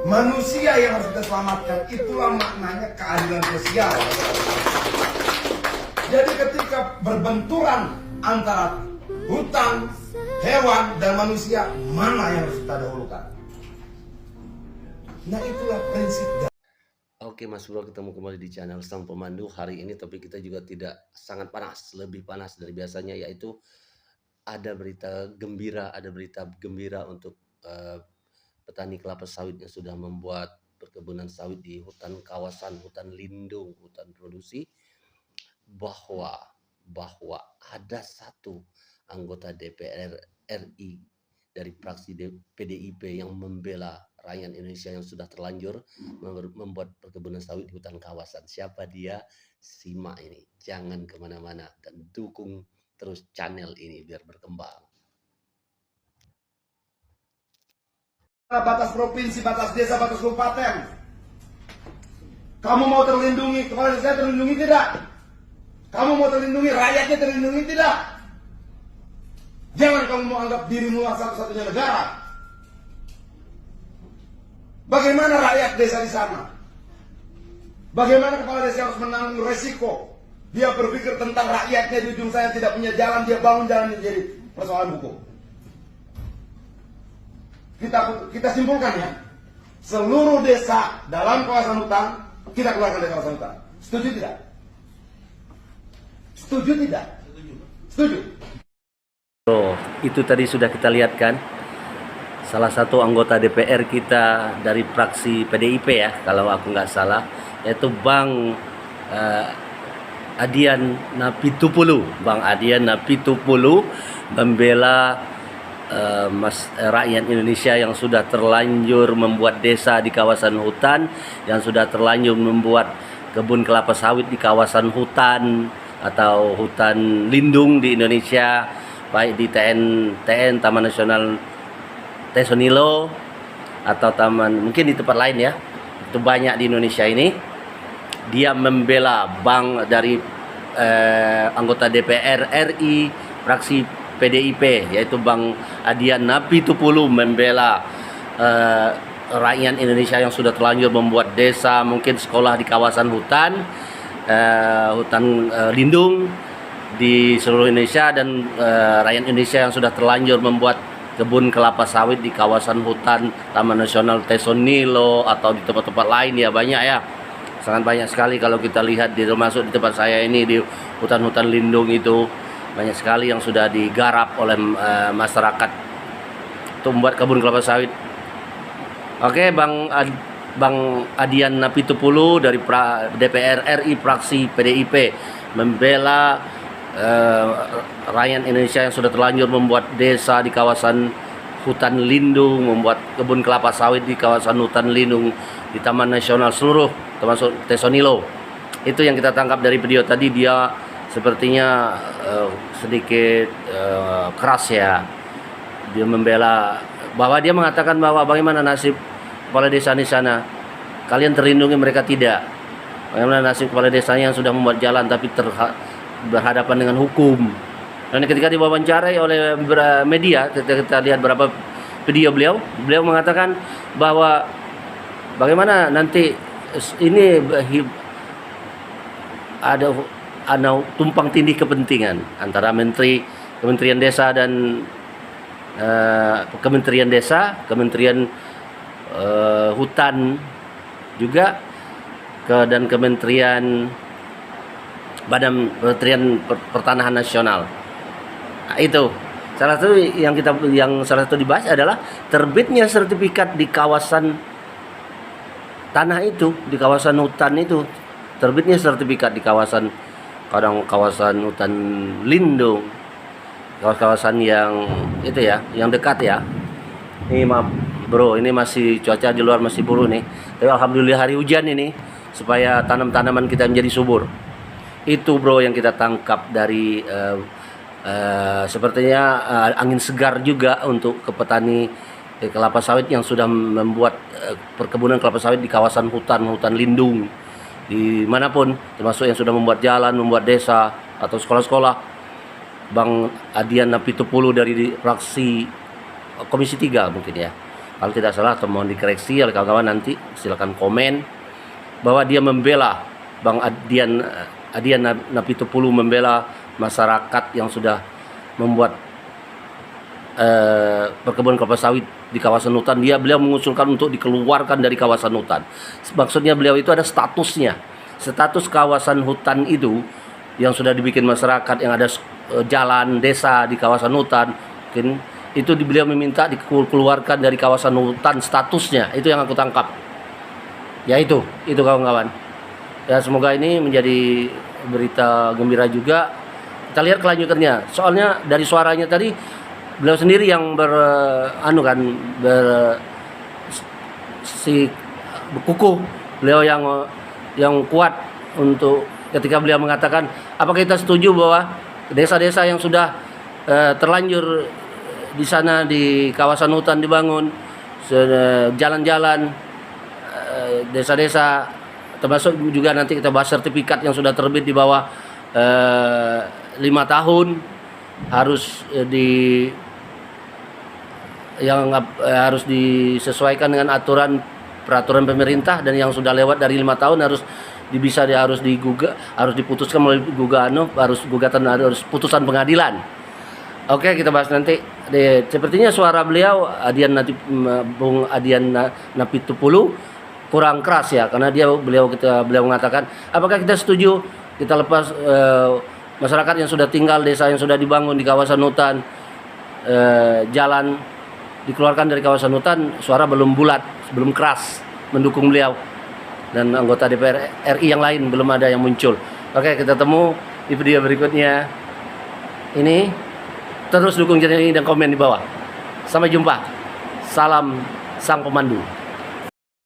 Manusia yang harus kita selamatkan, itulah maknanya keadilan sosial. Jadi ketika berbenturan antara hutan, hewan, dan manusia, mana yang harus kita dahulukan? Nah, itulah prinsip. Oke Mas Bro, ketemu kembali di channel Sang Pemandu. Hari ini topik kita juga tidak sangat panas, lebih panas dari biasanya, yaitu ada berita gembira untuk petani kelapa sawit yang sudah membuat perkebunan sawit di kawasan hutan lindung, hutan produksi, bahwa ada satu anggota DPR RI dari fraksi PDIP yang membela rakyat Indonesia yang sudah terlanjur membuat perkebunan sawit di hutan kawasan. Siapa dia? Simak ini, jangan kemana-mana dan dukung terus channel ini biar berkembang. Batas provinsi, batas desa, batas kabupaten. Kamu mau terlindungi, kepala desa terlindungi tidak? Kamu mau terlindungi, rakyatnya terlindungi tidak? Jangan kamu mau anggap dirimu satu-satunya negara. Bagaimana rakyat desa di sana? Bagaimana kepala desa harus menanggung resiko? Dia berpikir tentang rakyatnya di ujung sana tidak punya jalan, dia bangun jalan yang jadi persoalan hukum. Kita simpulkan ya, seluruh desa dalam kawasan hutan kita keluarkan dari kawasan hutan. Setuju tidak? Setuju tidak? Setuju. Oh, itu tadi sudah kita lihat kan, salah satu anggota DPR kita dari fraksi PDIP ya, kalau aku nggak salah, yaitu Bang Adian Napitupulu. Bang Adian Napitupulu membela rakyat Indonesia yang sudah terlanjur membuat desa di kawasan hutan, yang sudah terlanjur membuat kebun kelapa sawit di kawasan hutan atau hutan lindung di Indonesia, baik di TN Taman Nasional Tesonilo atau taman mungkin di tempat lain ya, itu banyak di Indonesia ini. Dia membela dari anggota DPR RI fraksi PDIP, yaitu Bang Adian Napitupulu, membela rakyat Indonesia yang sudah terlanjur membuat desa, mungkin sekolah di kawasan hutan lindung di seluruh Indonesia, dan rakyat Indonesia yang sudah terlanjur membuat kebun kelapa sawit di kawasan hutan Taman Nasional Tesonilo atau di tempat-tempat lain ya, banyak ya, sangat banyak sekali. Kalau kita lihat termasuk di tempat saya ini di hutan-hutan lindung itu banyak sekali yang sudah digarap oleh masyarakat untuk membuat kebun kelapa sawit. Oke, Bang Adian Napitupulu dari DPR RI fraksi PDIP membela rakyat Indonesia yang sudah terlanjur membuat desa di kawasan hutan lindung, membuat kebun kelapa sawit di kawasan hutan lindung di Taman Nasional seluruh, termasuk Tesonilo. Itu yang kita tangkap dari video tadi. Dia sepertinya sedikit keras ya. Dia membela, bahwa dia mengatakan bahwa bagaimana nasib kepala desa di sana, kalian terlindungi, mereka tidak. Bagaimana nasib kepala desanya yang sudah membuat jalan tapi berhadapan dengan hukum. Dan ketika diwawancarai oleh media, kita lihat beberapa video beliau mengatakan bahwa bagaimana nanti ini ada tumpang tindih kepentingan antara Kementerian Desa dan Kementerian Desa, Kementerian Hutan juga dan Kementerian Pertanahan Nasional. Nah, itu salah satu dibahas adalah terbitnya sertifikat di kawasan tanah itu, di kawasan hutan itu, terbitnya sertifikat di kawasan hutan lindung, kawasan yang itu ya, yang dekat ya. Ini maaf bro, ini masih cuaca di luar masih buruk nih, tapi alhamdulillah hari hujan ini supaya tanaman kita menjadi subur. Itu bro yang kita tangkap dari sepertinya angin segar juga untuk ke petani kelapa sawit yang sudah membuat perkebunan kelapa sawit di kawasan hutan lindung dimanapun, termasuk yang sudah membuat jalan, membuat desa atau sekolah-sekolah. Bang Adian Napitupulu dari fraksi Komisi 3 mungkin ya, kalau tidak salah atau mohon dikoreksi oleh kawan-kawan, nanti silakan komen bahwa dia membela Bang Adian Napitupulu, membela masyarakat yang sudah membuat perkebunan kelapa sawit di kawasan hutan. Beliau mengusulkan untuk dikeluarkan dari kawasan hutan. Maksudnya beliau itu ada statusnya, status kawasan hutan itu yang sudah dibikin masyarakat, yang ada jalan desa di kawasan hutan, mungkin itu beliau meminta dikeluarkan dari kawasan hutan statusnya. Itu yang aku tangkap. Ya itu kawan-kawan. Ya semoga ini menjadi berita gembira juga. Kita lihat kelanjutannya. Soalnya dari suaranya tadi beliau sendiri yang berkukuh. Beliau yang kuat untuk ketika beliau mengatakan, apakah kita setuju bahwa desa-desa yang sudah terlanjur di sana di kawasan hutan dibangun jalan-jalan, desa-desa, termasuk juga nanti kita bahas sertifikat yang sudah terbit di bawah 5 tahun harus harus disesuaikan dengan peraturan pemerintah, dan yang sudah lewat dari 5 tahun harus digugat, harus diputuskan melalui harus putusan pengadilan. Oke, kita bahas nanti. Sepertinya suara beliau Bung Adian Napitupulu kurang keras ya, karena beliau mengatakan, apakah kita setuju kita lepas masyarakat yang sudah tinggal, desa yang sudah dibangun di kawasan hutan, jalan dikeluarkan dari kawasan hutan. Suara belum bulat, belum keras mendukung beliau, dan anggota DPR RI yang lain belum ada yang muncul. Oke, kita temu di video berikutnya. Ini terus dukung channel ini dan komen di bawah. Sampai jumpa. Salam sang pemandu.